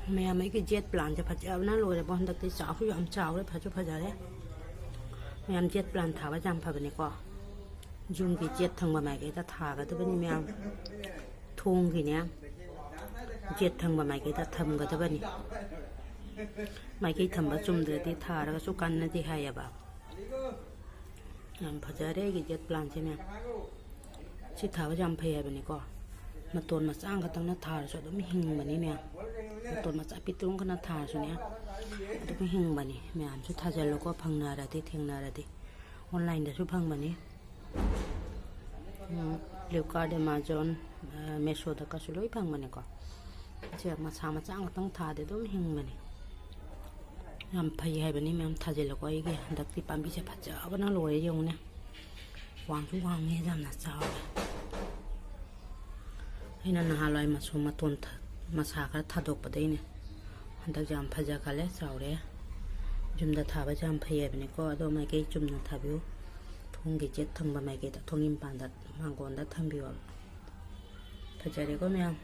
Ma'am की jet plan से फजबना लोरे हंदती चाहू चावरे फजू फजरे मैम जेट प्लान थाबा जाम फबनीको जूम की जेट थंग माइगेदा थागदबनी मैम थोंगिने जेट थंग माइगेदा थमगदबनी माइगे थंबा चुमद्रदी थारगसु कान्नदी हायबा याम फजरे की जेट प्लान से मैम सी थाबा जाम फैयबनीको मतोन मचांग खतंग थारसु अदुम हिंगबनी मैम मतोन मचा पितुंग खना थारसुने अदुम हिंगबनी मैम सु थाजलोको फंगनारदी थेंगनारदी ऑनलाइन दसु फंगबनी फ्लिपकार्ट अमेज़न मेशो दा कसु लोई फंगबनी को जे मचा मचांग खतंग थादे अदुम हिंगबनी याम फै हायबनी मैम थाजलोको आइगे हंदक्ति पांबी से फजबना लोरे यौने वांगसु वांगे जामना चावे अना नहालाई मसू मतोन मसा खर थादोपदने हंदक जाम फजा खले चावरे जुमदा थाबा जाम फैयबनीको अदो माइके चुमना थाबियो थोंगी जेट थंबा माइके थोंगिम पांदा मांगोंदा थंबियो फजरेको मैम।